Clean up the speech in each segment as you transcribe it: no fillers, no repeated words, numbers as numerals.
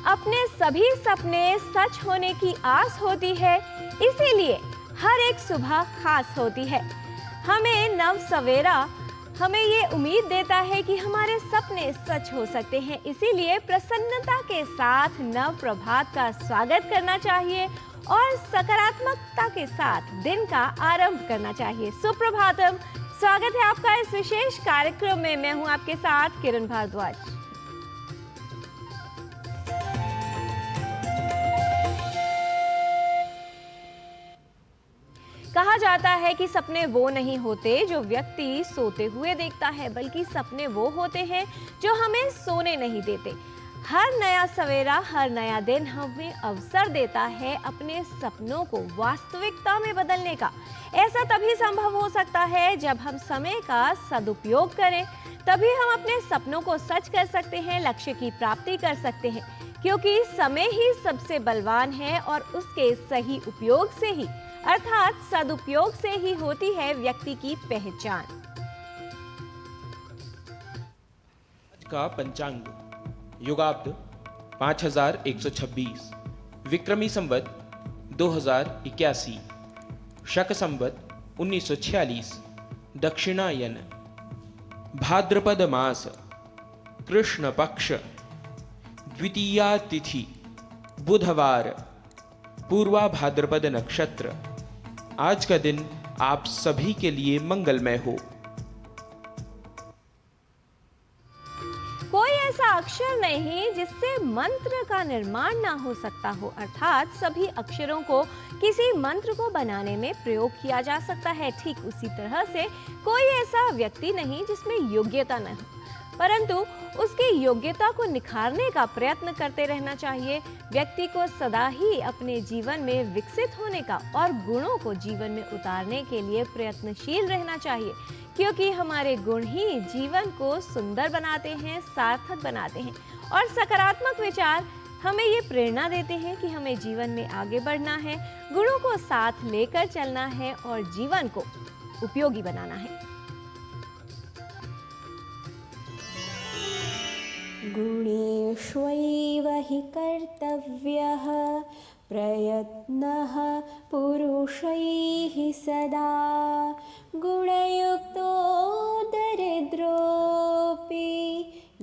अपने सभी सपने सच होने की आस होती है, इसीलिए हर एक सुबह खास होती है। हमें नव सवेरा हमें ये उम्मीद देता है कि हमारे सपने सच हो सकते हैं, इसीलिए प्रसन्नता के साथ नव प्रभात का स्वागत करना चाहिए और सकारात्मकता के साथ दिन का आरंभ करना चाहिए। सुप्रभातम, स्वागत है आपका इस विशेष कार्यक्रम में। मैं हूं आपके साथ किरण भारद्वाज। कहा जाता है कि सपने वो नहीं होते जो व्यक्ति सोते हुए देखता है, बल्कि सपने वो होते हैं जो हमें सोने नहीं देते। हर नया सवेरा, हर नया दिन हमें अवसर देता है अपने सपनों को वास्तविकता में बदलने का। ऐसा तभी संभव हो सकता है जब हम समय का सदुपयोग करें, तभी हम अपने सपनों को सच कर सकते हैं, लक्ष्य की प्राप्ति कर सकते हैं, क्योंकि समय ही सबसे बलवान है और उसके सही उपयोग से ही, अर्थात सदुपयोग से ही होती है व्यक्ति की पहचान। आज का पंचांग युगाब्द 5126, विक्रमी संवत 2081, शक संवत 1946, दक्षिणायन, भाद्रपद मास, कृष्ण पक्ष, द्वितीया तिथि, बुधवार, पूर्वा भाद्रपद नक्षत्र। आज का दिन आप सभी के लिए मंगलमय हो। कोई ऐसा अक्षर नहीं जिससे मंत्र का निर्माण ना हो सकता हो, अर्थात सभी अक्षरों को किसी मंत्र को बनाने में प्रयोग किया जा सकता है। ठीक उसी तरह से कोई ऐसा व्यक्ति नहीं जिसमें योग्यता न हो, परंतु उसकी योग्यता को निखारने का प्रयत्न करते रहना चाहिए। व्यक्ति को सदा ही अपने जीवन में विकसित होने का और गुणों को जीवन में उतारने के लिए प्रयत्नशील रहना चाहिए, क्योंकि हमारे गुण ही जीवन को सुंदर बनाते हैं, सार्थक बनाते हैं। और सकारात्मक विचार हमें ये प्रेरणा देते हैं कि हमें जीवन में आगे बढ़ना है, गुणों को साथ लेकर चलना है और जीवन को उपयोगी बनाना है। गुणेष्वैव हि कर्तव्यः प्रयत्नः पुरुषैः सदा गुणयुक्तो दरिद्रोऽपि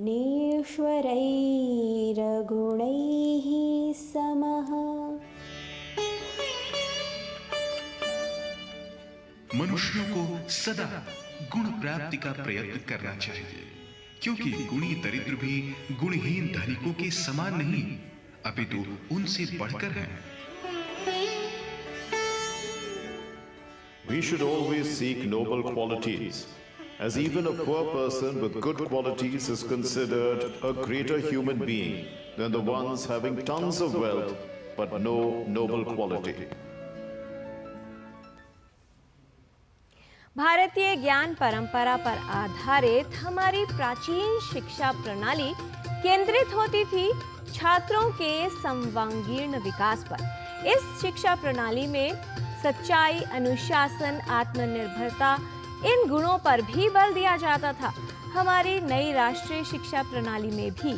निश्वरैर्गुणैः समः। मनुष्यों को सदा गुण प्राप्ति का प्रयत्न करना चाहिए, क्योंकि गुणी दरिद्र भी गुणहीन धनिकों के समान नहीं, अपितु उनसे बढ़कर हैं। We should always seek noble qualities, as even a poor person with good qualities is considered a greater human being than the ones having tons of wealth but no noble quality. भारतीय ज्ञान परंपरा पर आधारित हमारी प्राचीन शिक्षा प्रणाली केंद्रित होती थी छात्रों के सर्वांगीण विकास पर। इस शिक्षा प्रणाली में सच्चाई, अनुशासन, आत्मनिर्भरता, इन गुणों पर भी बल दिया जाता था। हमारी नई राष्ट्रीय शिक्षा प्रणाली में भी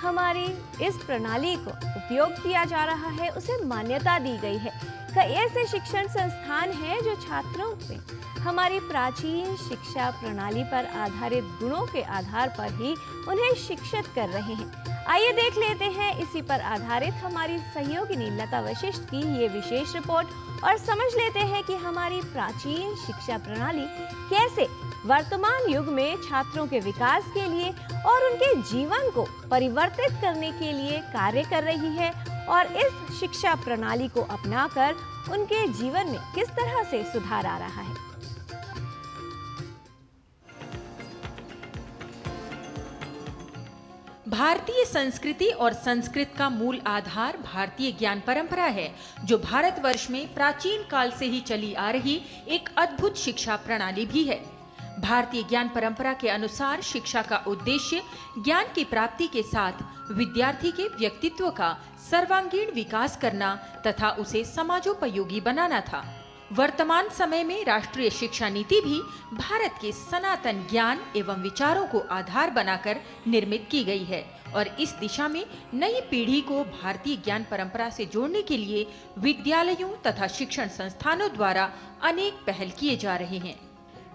हमारी इस प्रणाली को उपयोग किया जा रहा है, उसे मान्यता दी गई है। कई ऐसे शिक्षण संस्थान हैं जो छात्रों में हमारी प्राचीन शिक्षा प्रणाली पर आधारित गुणों के आधार पर ही उन्हें शिक्षित कर रहे हैं। आइए देख लेते हैं इसी पर आधारित हमारी सहयोगिनी लता वशिष्ठ की ये विशेष रिपोर्ट और समझ लेते हैं कि हमारी प्राचीन शिक्षा प्रणाली कैसे वर्तमान युग में छात्रों के विकास के लिए और उनके जीवन को परिवर्तित करने के लिए कार्य कर रही है और इस शिक्षा प्रणाली को अपनाकर उनके जीवन में किस तरह से सुधार आ रहा है। भारतीय संस्कृति और संस्कृत का मूल आधार भारतीय ज्ञान परंपरा है, जो भारतवर्ष में प्राचीन काल से ही चली आ रही एक अद्भुत शिक्षा प्रणाली भी है। भारतीय ज्ञान परंपरा के अनुसार शिक्षा का उद्देश्य ज्ञान की प्राप्ति के साथ विद्यार्थी के व्यक्तित्व का सर्वांगीण विकास करना तथा उसे समाजोपयोगी बनाना था। वर्तमान समय में राष्ट्रीय शिक्षा नीति भी भारत के सनातन ज्ञान एवं विचारों को आधार बनाकर निर्मित की गई है और इस दिशा में नई पीढ़ी को भारतीय ज्ञान परंपरा से जोड़ने के लिए विद्यालयों तथा शिक्षण संस्थानों द्वारा अनेक पहल किए जा रहे हैं।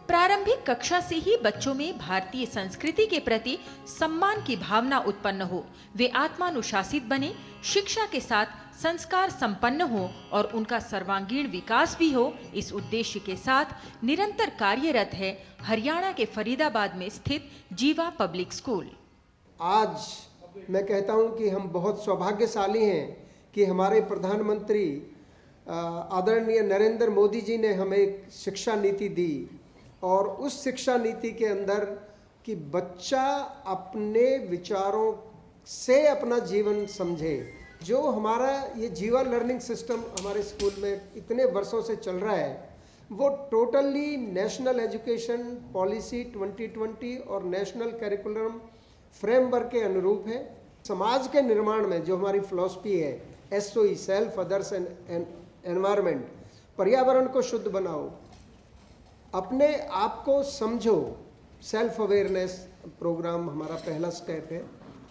प्रारंभिक कक्षा से ही बच्चों में भारतीय संस्कृति के प्रति सम्मान की भावना उत्पन्न हो, वे आत्मानुशासित बने, शिक्षा के साथ संस्कार संपन्न हो और उनका सर्वांगीण विकास भी हो, इस उद्देश्य के साथ निरंतर कार्यरत है हरियाणा के फरीदाबाद में स्थित जीवा पब्लिक स्कूल। आज मैं कहता हूं कि हम बहुत सौभाग्यशाली हैं कि हमारे प्रधानमंत्री आदरणीय नरेंद्र मोदी जी ने हमें एक शिक्षा नीति दी और उस शिक्षा नीति के अंदर कि बच्चा अपने विचारों से अपना जीवन समझे। जो हमारा ये जीवा लर्निंग सिस्टम हमारे स्कूल में इतने वर्षों से चल रहा है, वो टोटली नेशनल एजुकेशन पॉलिसी 2020 और नेशनल करिकुलम फ्रेमवर्क के अनुरूप है। समाज के निर्माण में जो हमारी फिलॉसफी है, SOE self, others and environment, पर्यावरण को शुद्ध बनाओ, अपने आप को समझो, सेल्फ अवेयरनेस प्रोग्राम हमारा पहला स्टेप है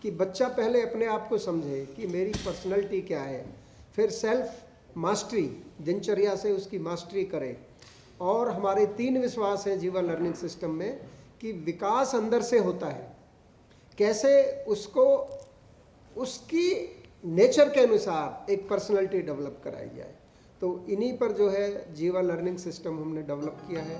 कि बच्चा पहले अपने आप को समझे कि मेरी पर्सनैलिटी क्या है, फिर सेल्फ मास्टरी, दिनचर्या से उसकी मास्टरी करे। और हमारे 3 विश्वास हैं जीवा लर्निंग सिस्टम में कि विकास अंदर से होता है, कैसे उसको उसकी नेचर के अनुसार एक पर्सनैलिटी डेवलप कराई जाए। तो इन्हीं पर जो है जीवा लर्निंग सिस्टम हमने डेवलप किया है।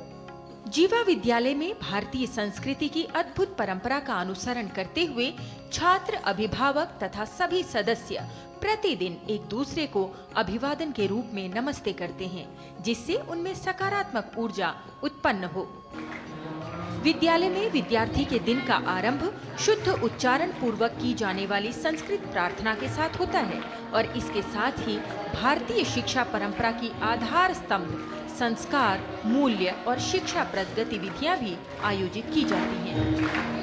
जीवा विद्यालय में भारतीय संस्कृति की अद्भुत परंपरा का अनुसरण करते हुए छात्र, अभिभावक तथा सभी सदस्य प्रतिदिन एक दूसरे को अभिवादन के रूप में नमस्ते करते हैं, जिससे उनमें सकारात्मक ऊर्जा उत्पन्न हो। विद्यालय में विद्यार्थी के दिन का आरंभ शुद्ध उच्चारण पूर्वक की जाने वाली संस्कृत प्रार्थना के साथ होता है और इसके साथ ही भारतीय शिक्षा परंपरा की आधार स्तंभ संस्कार, मूल्य और शिक्षाप्रद गतिविधियां भी आयोजित की जाती हैं।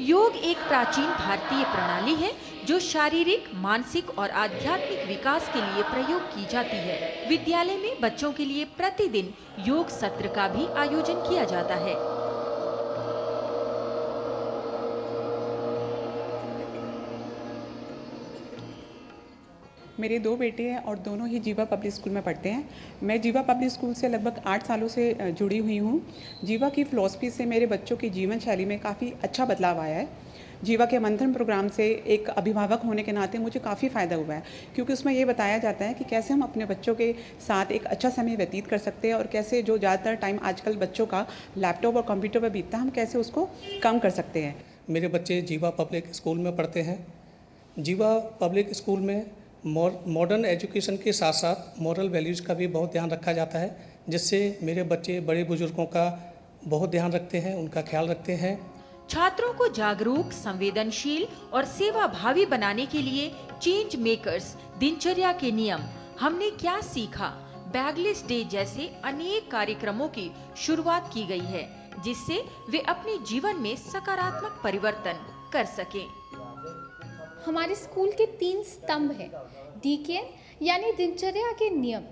योग एक प्राचीन भारतीय प्रणाली है जो शारीरिक, मानसिक और आध्यात्मिक विकास के लिए प्रयोग की जाती है। विद्यालय में बच्चों के लिए प्रतिदिन योग सत्र का भी आयोजन किया जाता है। मेरे 2 बेटे हैं और दोनों ही जीवा पब्लिक स्कूल में पढ़ते हैं। मैं जीवा पब्लिक स्कूल से लगभग 8 सालों से जुड़ी हुई हूँ। जीवा की फ़िलॉसफी से मेरे बच्चों की जीवन शैली में काफ़ी अच्छा बदलाव आया है। जीवा के मंथन प्रोग्राम से एक अभिभावक होने के नाते मुझे काफ़ी फ़ायदा हुआ है, क्योंकि उसमें ये बताया जाता है कि कैसे हम अपने बच्चों के साथ एक अच्छा समय व्यतीत कर सकते हैं और कैसे जो ज़्यादातर टाइम आजकल बच्चों का लैपटॉप और कंप्यूटर पर बीतता है, हम कैसे उसको कम कर सकते हैं। मेरे बच्चे जीवा पब्लिक स्कूल में पढ़ते हैं। जीवा पब्लिक स्कूल में मॉडर्न एजुकेशन के साथ साथ मॉरल वैल्यूज़ का भी बहुत ध्यान रखा जाता है, जिससे मेरे बच्चे बड़े बुजुर्गों का बहुत ध्यान रखते हैं, उनका ख्याल रखते हैं। छात्रों को जागरूक, संवेदनशील और सेवाभावी बनाने के लिए चेंज मेकर्स, दिनचर्या के नियम, हमने क्या सीखा, बैगलेस डे जैसे अनेक कार्यक्रमों की शुरुआत की गई है, जिससे वे अपने जीवन में सकारात्मक परिवर्तन कर सकें। हमारे स्कूल के 3 स्तंभ हैं। DKN यानी दिनचर्या के नियम।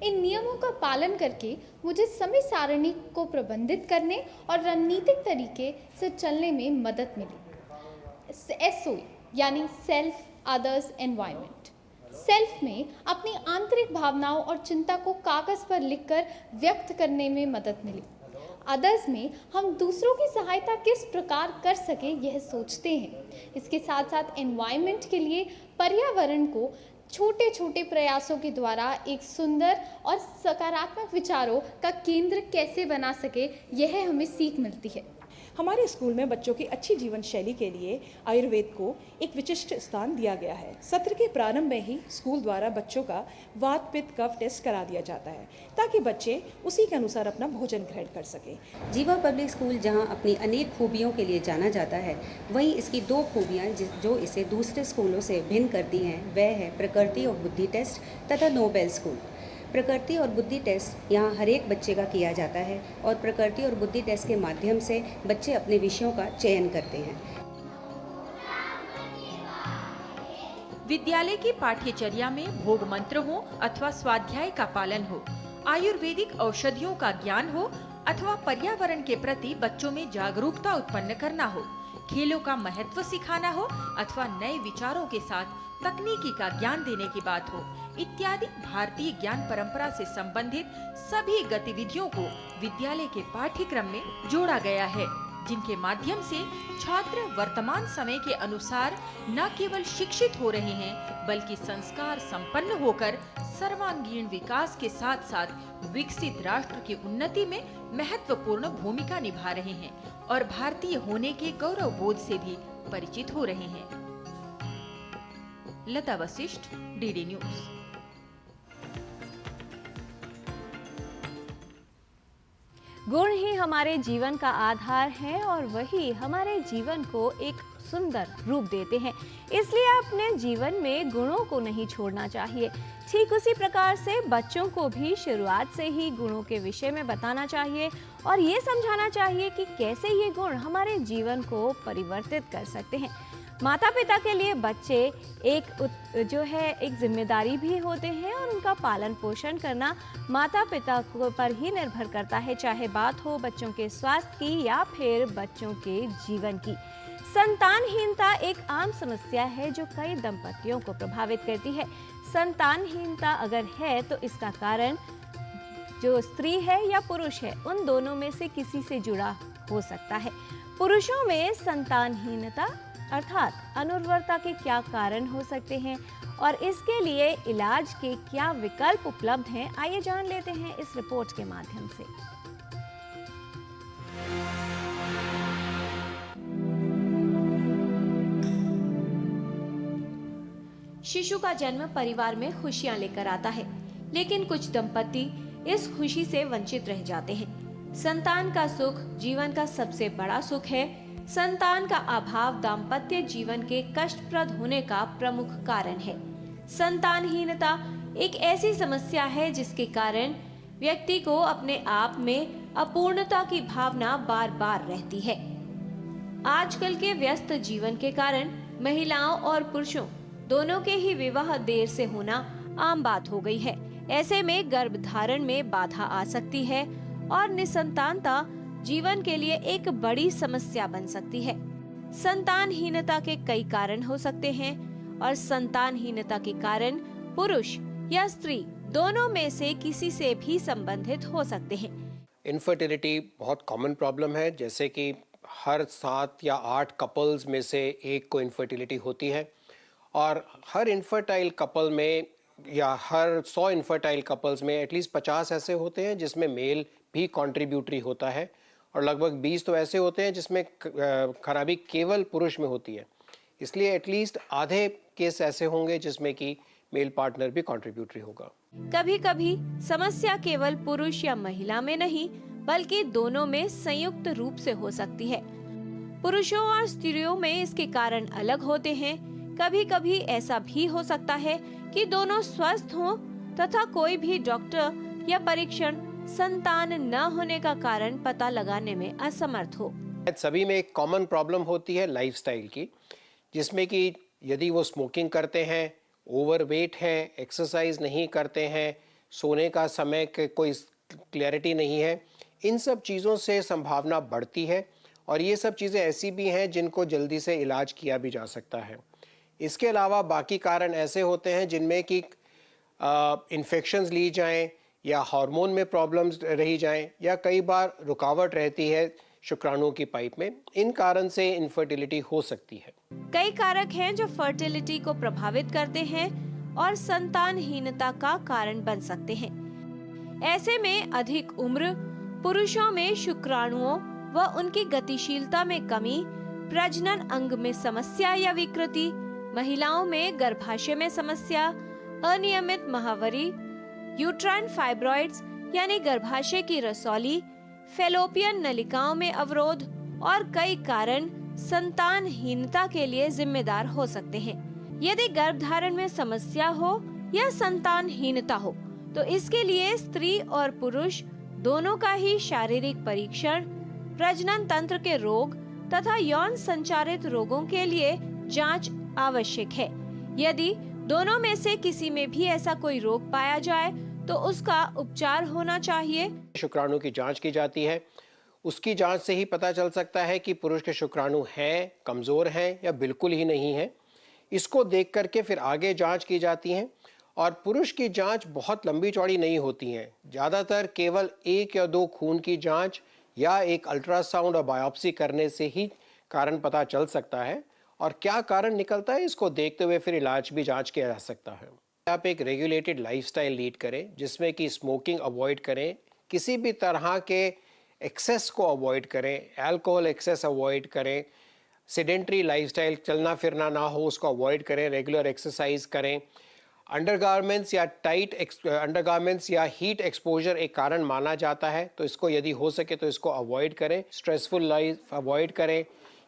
इन नियमों का पालन करके मुझे समय सारणी को प्रबंधित करने और रणनीतिक तरीके से चलने में मदद मिली। SOE यानी सेल्फ, अदर्स, एनवायरनमेंट। सेल्फ में अपनी आंतरिक भावनाओं और चिंता को कागज पर लिखकर व्यक्त करने में मदद मिली। अदर्स में हम दूसरों की सहायता किस प्रकार कर सके यह सोचते हैं। इसके साथ साथ एनवायरनमेंट के लिए पर्यावरण को छोटे छोटे प्रयासों के द्वारा एक सुंदर और सकारात्मक विचारों का केंद्र कैसे बना सके, यह हमें सीख मिलती है। हमारे स्कूल में बच्चों की अच्छी जीवन शैली के लिए आयुर्वेद को एक विशिष्ट स्थान दिया गया है। सत्र के प्रारंभ में ही स्कूल द्वारा बच्चों का वात, पित्त, कफ टेस्ट करा दिया जाता है, ताकि बच्चे उसी के अनुसार अपना भोजन ग्रहण कर सकें। जीवा पब्लिक स्कूल जहां अपनी अनेक खूबियों के लिए जाना जाता है, वहीं इसकी 2 खूबियां जो इसे दूसरे स्कूलों से भिन्न करती हैं, वह है प्रकृति और बुद्धि टेस्ट तथा नोबेल स्कूल। प्रकृति और बुद्धि टेस्ट यहाँ हर एक बच्चे का किया जाता है और प्रकृति और बुद्धि टेस्ट के माध्यम से बच्चे अपने विषयों का चयन करते हैं। विद्यालय की पाठ्यचर्या में भोग मंत्र हो अथवा स्वाध्याय का पालन हो, आयुर्वेदिक औषधियों का ज्ञान हो अथवा पर्यावरण के प्रति बच्चों में जागरूकता उत्पन्न करना हो, खेलों का महत्व सिखाना हो अथवा नए विचारों के साथ तकनीकी का ज्ञान देने की बात हो, इत्यादि भारतीय ज्ञान परंपरा से संबंधित सभी गतिविधियों को विद्यालय के पाठ्यक्रम में जोड़ा गया है, जिनके माध्यम से छात्र वर्तमान समय के अनुसार न केवल शिक्षित हो रहे हैं बल्कि संस्कार संपन्न होकर सर्वांगीण विकास के साथ साथ विकसित राष्ट्र की उन्नति में महत्वपूर्ण भूमिका निभा रहे हैं और भारतीय होने के गौरव बोध से भी परिचित हो रहे हैं। लता वशिष्ठ, डीडी न्यूज। गुण ही हमारे जीवन का आधार है और वही हमारे जीवन को एक सुंदर रूप देते हैं, इसलिए अपने जीवन में गुणों को नहीं छोड़ना चाहिए। ठीक उसी प्रकार से बच्चों को भी शुरुआत से ही गुणों के विषय में बताना चाहिए और ये समझाना चाहिए कि कैसे ये गुण हमारे जीवन को परिवर्तित कर सकते हैं। माता पिता के लिए बच्चे एक जिम्मेदारी भी होते हैं और उनका पालन पोषण करना माता पिता पर ही निर्भर करता है, चाहे बात हो बच्चों के स्वास्थ्य की या फिर बच्चों के जीवन की। संतानहीनता एक आम समस्या है जो कई दंपतियों को प्रभावित करती है। संतानहीनता अगर है तो इसका कारण जो स्त्री है या पुरुष है, उन दोनों में से किसी से जुड़ा हो सकता है। पुरुषों में संतानहीनता अर्थात अनुर्वरता के क्या कारण हो सकते हैं और इसके लिए इलाज के क्या विकल्प उपलब्ध हैं, आइए जान लेते हैं इस रिपोर्ट के माध्यम से। शिशु का जन्म परिवार में खुशियां लेकर आता है, लेकिन कुछ दंपति इस खुशी से वंचित रह जाते हैं। संतान का सुख जीवन का सबसे बड़ा सुख है। संतान का अभाव दाम्पत्य जीवन के कष्टप्रद होने का प्रमुख कारण है। संतानहीनता एक ऐसी समस्या है जिसके कारण व्यक्ति को अपने आप में अपूर्णता की भावना बार बार रहती है। आजकल के व्यस्त जीवन के कारण महिलाओं और पुरुषों दोनों के ही विवाह देर से होना आम बात हो गई है। ऐसे में गर्भधारण में बाधा आ सकती है और निसंतानता जीवन के लिए एक बड़ी समस्या बन सकती है। संतानहीनता के कई कारण हो सकते हैं और संतानहीनता के कारण पुरुष या स्त्री दोनों में से किसी से भी संबंधित हो सकते हैं। इनफर्टिलिटी बहुत कॉमन प्रॉब्लम है, जैसे कि हर 7 या 8 कपल्स में से एक को इनफर्टिलिटी होती है और हर इनफर्टाइल कपल में या हर 100 इनफर्टाइल कपल्स में एटलीस्ट 50 ऐसे होते हैं जिसमें मेल भी कॉन्ट्रीब्यूटरी होता है और लगभग 20 तो ऐसे होते हैं जिसमें खराबी केवल पुरुष में होती है। इसलिए एटलीस्ट आधे केस ऐसे होंगे जिसमें कि मेल पार्टनर भी कॉन्ट्रीब्यूटरी होगा। कभी कभी समस्या केवल पुरुष या महिला में नहीं बल्कि दोनों में संयुक्त रूप से हो सकती है। पुरुषों और स्त्रियों में इसके कारण अलग होते हैं। कभी कभी ऐसा भी हो सकता है कि दोनों स्वस्थ हों तथा कोई भी डॉक्टर या परीक्षण संतान न होने का कारण पता लगाने में असमर्थ हो। सभी में एक कॉमन प्रॉब्लम होती है लाइफस्टाइल की, जिसमें कि यदि वो स्मोकिंग करते हैं, ओवरवेट हैं, एक्सरसाइज नहीं करते हैं, सोने का समय के कोई क्लैरिटी नहीं है, इन सब चीज़ों से संभावना बढ़ती है और ये सब चीज़ें ऐसी भी हैं जिनको जल्दी से इलाज किया भी जा सकता है। इसके अलावा बाकी कारण ऐसे होते हैं जिनमें कि इन्फेक्शंस ली जाएं या हार्मोन में प्रॉब्लम्स रही जाएं या कई बार रुकावट रहती है शुक्राणुओं की पाइप में। इन कारण से इनफर्टिलिटी हो सकती है। कई कारक हैं जो फर्टिलिटी को प्रभावित करते हैं और संतानहीनता का कारण बन सकते हैं। ऐसे में अधिक उम्र, पुरुषों में शुक्राणुओं व उनकी गतिशीलता में कमी, प्रजनन अंग में समस्या या विकृति, महिलाओं में गर्भाशय में समस्या, अनियमित माहवारी, यूट्राइन फाइब्रॉइड्स यानी गर्भाशय की रसौली, फैलोपियन नलिकाओं में अवरोध और कई कारण संतानहीनता के लिए जिम्मेदार हो सकते हैं। यदि गर्भधारण में समस्या हो या संतानहीनता हो तो इसके लिए स्त्री और पुरुष दोनों का ही शारीरिक परीक्षण, प्रजनन तंत्र के रोग तथा यौन संचारित रोगों के लिए जांच आवश्यक है। यदि दोनों में से किसी में भी ऐसा कोई रोग पाया जाए तो उसका उपचार होना चाहिए। शुक्राणु की जांच की जाती है। उसकी जांच से ही पता चल सकता है कि पुरुष के शुक्राणु हैं, कमज़ोर हैं या बिल्कुल ही नहीं हैं। इसको देख करके फिर आगे जांच की जाती है। और पुरुष की जांच बहुत लंबी चौड़ी नहीं होती हैं। ज़्यादातर केवल 1 या 2 खून की जांच या एक अल्ट्रासाउंड और बायोप्सी करने से ही कारण पता चल सकता है। और क्या कारण निकलता है इसको देखते हुए फिर इलाज भी जांच किया जा सकता है। आप एक रेगुलेटेड लाइफस्टाइल लीड करें जिसमें कि स्मोकिंग अवॉइड करें, किसी भी तरह के एक्सेस को अवॉइड करें, अल्कोहल एक्सेस अवॉइड करें, सेडेंट्री लाइफस्टाइल चलना फिरना ना हो उसको अवॉइड करें, रेगुलर एक्सरसाइज करें। अंडरगारमेंट्स या टाइट अंडरगारमेंट्स या हीट एक्सपोजर एक कारण माना जाता है, तो इसको यदि हो सके तो इसको अवॉइड करें। स्ट्रेसफुल लाइफ अवॉइड करें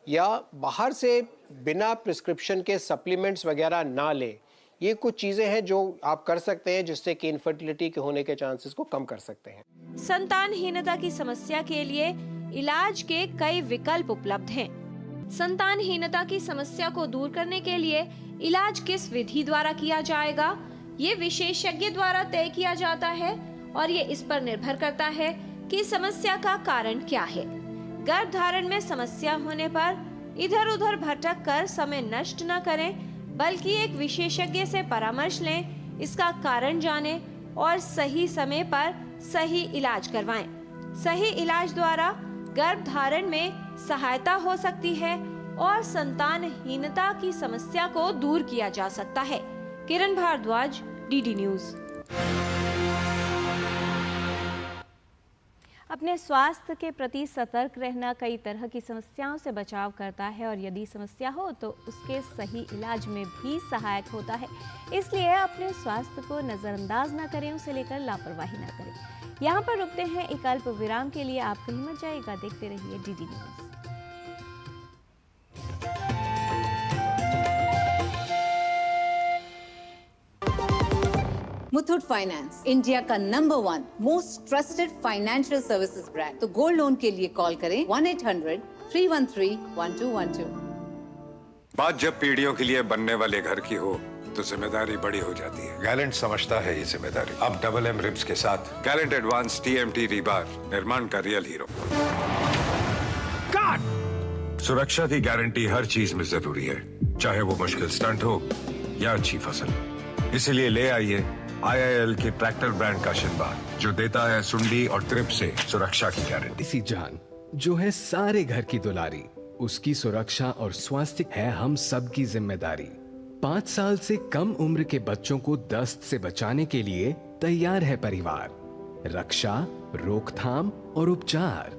या बाहर से बिना प्रिस्क्रिप्शन के सप्लीमेंट्स वगैरह ना लें। ये कुछ चीज़ें हैं जो आप कर सकते हैं जिससे कि इनफर्टिलिटी के होने के चांसेस को कम कर सकते हैं। संतानहीनता की समस्या के लिए इलाज के कई विकल्प उपलब्ध हैं। संतानहीनता की समस्या को दूर करने के लिए इलाज किस विधि द्वारा किया जाएगा, ये विशेषज्ञ द्वारा तय किया जाता है और ये इस पर निर्भर करता है कि समस्या का कारण क्या है। गर्भधारण में समस्या होने पर इधर उधर भटक कर समय नष्ट न करें, बल्कि एक विशेषज्ञ से परामर्श लें, इसका कारण जानें और सही समय पर सही इलाज करवाएं। सही इलाज द्वारा गर्भधारण में सहायता हो सकती है और संतानहीनता की समस्या को दूर किया जा सकता है। किरण भारद्वाज, डीडी न्यूज। अपने स्वास्थ्य के प्रति सतर्क रहना कई तरह की समस्याओं से बचाव करता है और यदि समस्या हो तो उसके सही इलाज में भी सहायक होता है। इसलिए अपने स्वास्थ्य को नज़रअंदाज ना करें, उसे लेकर लापरवाही ना करें। यहाँ पर रुकते हैं एक अल्प विराम के लिए। आप कहीं मत जाइएगा, देखते रहिए DD news. Muthoot finance, India का number 1 most trusted financial services brand. तो गोल्ड लोन के लिए कॉल करें 1-800-313-1212। बात जब पीढ़ियों के लिए बनने वाले घर की हो तो जिम्मेदारी बड़ी हो जाती है। गैलेंट समझता है ये जिम्मेदारी। अब डबल एम रिब्स के साथ गैलेंट एडवांस TMT रीबार, निर्माण का रियल हीरो। सुरक्षा की गारंटी हर चीज में जरूरी है, चाहे वो मुश्किल स्टंट हो या अच्छी फसल। इसलिए ले आइए IIL के ट्रैक्टर ब्रांड का शिनबार, जो देता है सुंडी और ट्रिप से सुरक्षा की गारंटी। इसी जान जो है सारे घर की दुलारी, उसकी सुरक्षा और स्वास्थ्य है हम सब की जिम्मेदारी। 5 साल से कम उम्र के बच्चों को दस्त से बचाने के लिए तैयार है परिवार। रक्षा, रोकथाम और उपचार।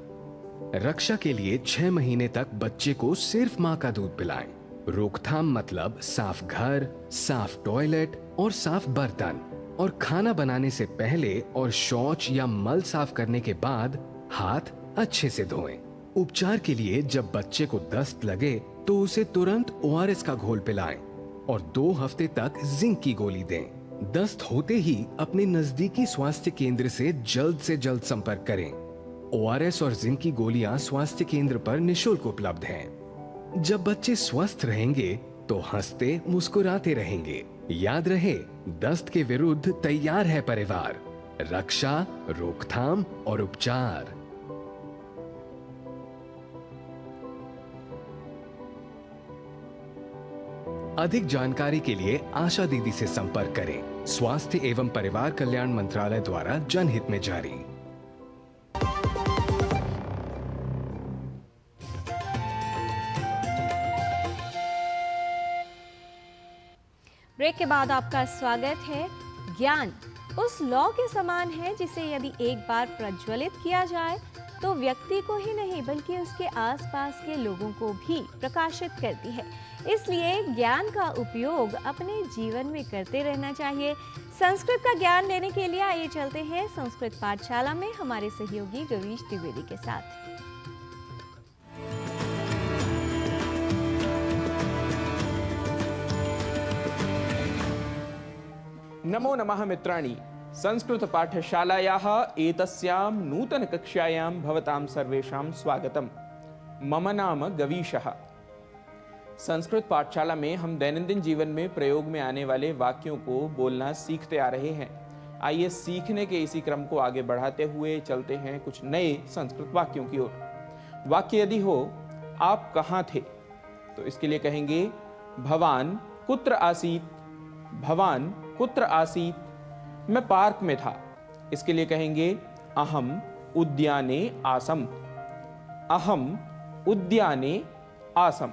रक्षा के लिए 6 महीने तक बच्चे को सिर्फ माँ का दूध पिलाएं। रोकथाम मतलब साफ घर, साफ टॉयलेट और साफ बर्तन, और खाना बनाने से पहले और शौच या मल साफ करने के बाद हाथ अच्छे से धोएं। उपचार के लिए जब बच्चे को दस्त लगे तो उसे तुरंत ORS का घोल पिलाएं और 2 हफ्ते तक जिंक की गोली दें। दस्त होते ही अपने नजदीकी स्वास्थ्य केंद्र से जल्द संपर्क करें। ORS और जिंक की गोलियां स्वास्थ्य केंद्र पर निशुल्क उपलब्ध हैं। जब बच्चे स्वस्थ रहेंगे तो हंसते मुस्कुराते रहेंगे। याद रहे, दस्त के विरुद्ध तैयार है परिवार। रक्षा, रोकथाम और उपचार। अधिक जानकारी के लिए आशा दीदी से संपर्क करें। स्वास्थ्य एवं परिवार कल्याण मंत्रालय द्वारा जनहित में जारी। ब्रेक के बाद आपका स्वागत है। ज्ञान उस लौ के समान है जिसे यदि एक बार प्रज्वलित किया जाए तो व्यक्ति को ही नहीं बल्कि उसके आसपास के लोगों को भी प्रकाशित करती है। इसलिए ज्ञान का उपयोग अपने जीवन में करते रहना चाहिए। संस्कृत का ज्ञान लेने के लिए आइए चलते हैं संस्कृत पाठशाला में हमारे सहयोगी गवीश द्विवेदी के साथ। नमो नमः मित्राणि। संस्कृत पाठशालायाः एतस्यां नूतन कक्षायां भवतां सर्वेषां स्वागतम्। मम नाम गवीशः। संस्कृत पाठशाला में हम दैनंदिन जीवन में प्रयोग में आने वाले वाक्यों को बोलना सीखते आ रहे हैं। आइए सीखने के इसी क्रम को आगे बढ़ाते हुए चलते हैं कुछ नए संस्कृत वाक्यों की ओर। वाक्य यदि हो आप कहाँ थे, तो इसके लिए कहेंगे भवान कुत्र आसीत। भवान कुत्र आसीत, मैं पार्क में था। इसके लिए कहेंगे अहम उद्याने आसम। अहम उद्याने आसम।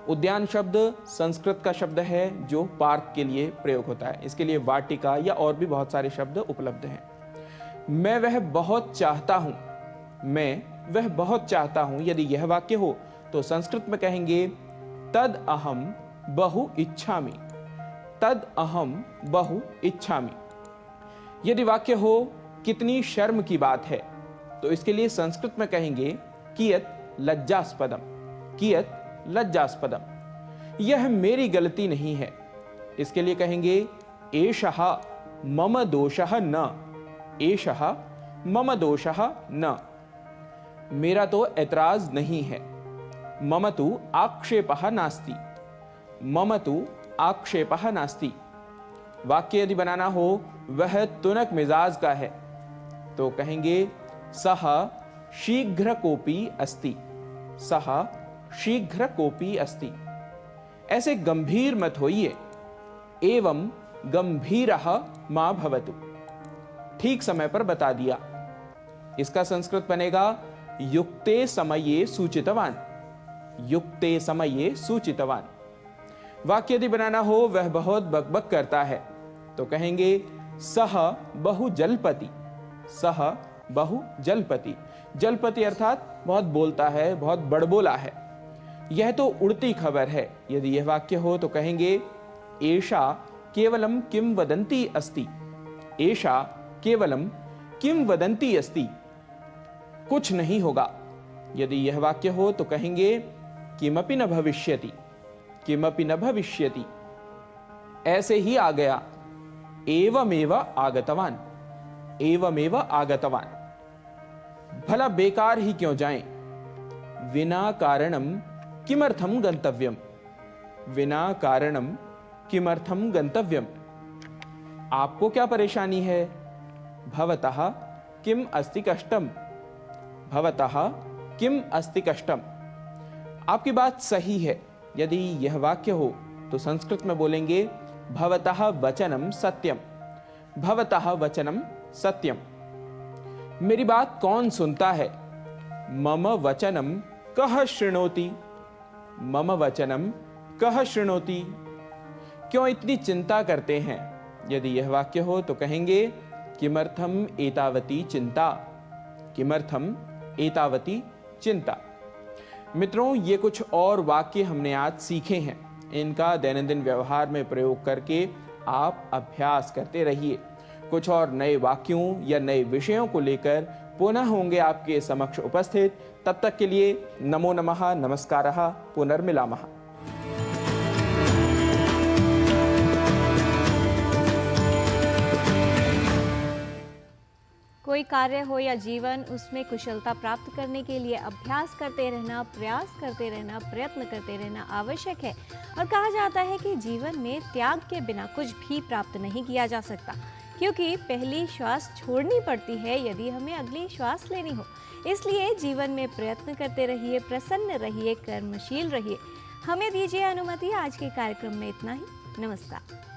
उद्यान शब्द संस्कृत का शब्द है जो पार्क के लिए प्रयोग होता है। इसके लिए वाटिका या और भी बहुत सारे शब्द उपलब्ध हैं। मैं वह बहुत चाहता हूं। मैं वह बहुत चाहता हूं, यदि यह वाक्य हो तो संस्कृत में कहेंगे तद अहम बहु इच्छामि। तद अहम बहु इच्छामि। यदि वाक्य हो कितनी शर्म की बात है, तो इसके लिए संस्कृत में कहेंगे कियत लज्जास्पदम। कियत लज्जास्पदम, यह मेरी गलती नहीं है। इसके लिए कहेंगे एषः मम दोषः न। एषः मम दोषः न, मेरा तो ऐतराज नहीं है। मम तु आक्षेपः नास्ति। मम तु आक्षेपः नास्ति। वाक्य यदि बनाना हो वह तुनक मिजाज का है, तो कहेंगे सह शीघ्र कोपी अस्ति। सह शीघ्र कोपी अस्ति, ऐसे गंभीर मत होइए। एवं गंभीरः मा भवतु, ठीक समय पर बता दिया। इसका संस्कृत बनेगा युक्ते समये सूचितवान। युक्ते समये सूचितवान। वाक्य यदि बनाना हो वह बहुत बकबक करता है, तो कहेंगे सह बहु जलपति। सह बहु जलपति। जलपति अर्थात बहुत बोलता है, बहुत बड़बोला है। यह तो उड़ती खबर है। यदि यह वाक्य हो तो कहेंगे एषा केवलम किम वदंती अस्ति। एषा केवलम किम वदंती अस्ति, कुछ नहीं होगा। यदि यह वाक्य हो तो कहेंगे किमपि न भविष्यति। किमपि न भविष्यति, ऐसे ही आ गया। एवमेव आगतवान। एवमेव आगतवान, भला बेकार ही क्यों जाएं। विना कारणम किमर्थम गंतव्यम। विना कारणम किमर्थम गंतव्यम, आपको क्या परेशानी है। भवतः किम अस्ति कष्टम। भवतः किम अस्ति कष्टम, आपकी बात सही है। यदि यह वाक्य हो तो संस्कृत में बोलेंगे भवतः वचनम सत्यम। भवतः वचनम सत्यम, मेरी बात कौन सुनता है। मम वचनम कः शृणोति। मम वचनम कः शृणोति, क्यों इतनी चिंता करते हैं। यदि यह वाक्य हो तो कहेंगे किमर्थम एतावती चिंता। किमर्थम एतावती चिंता। मित्रों, ये कुछ और वाक्य हमने आज सीखे हैं। इनका दैनंदिन व्यवहार में प्रयोग करके आप अभ्यास करते रहिए। कुछ और नए वाक्यों या नए विषयों को लेकर पुनः होंगे आपके समक्ष उपस्थित। तब तक के लिए नमो नमः, नमस्कारः, पुनर्मिलामः। कोई कार्य हो या जीवन, उसमें कुशलता प्राप्त करने के लिए अभ्यास करते रहना, प्रयास करते रहना, प्रयत्न करते रहना आवश्यक है। और कहा जाता है कि जीवन में त्याग के बिना कुछ भी प्राप्त नहीं किया जा सकता, क्योंकि पहली श्वास छोड़नी पड़ती है यदि हमें अगली श्वास लेनी हो। इसलिए जीवन में प्रयत्न करते रहिए, प्रसन्न रहिए, कर्मशील रहिए। हमें दीजिए अनुमति, आज के कार्यक्रम में इतना ही। नमस्कार।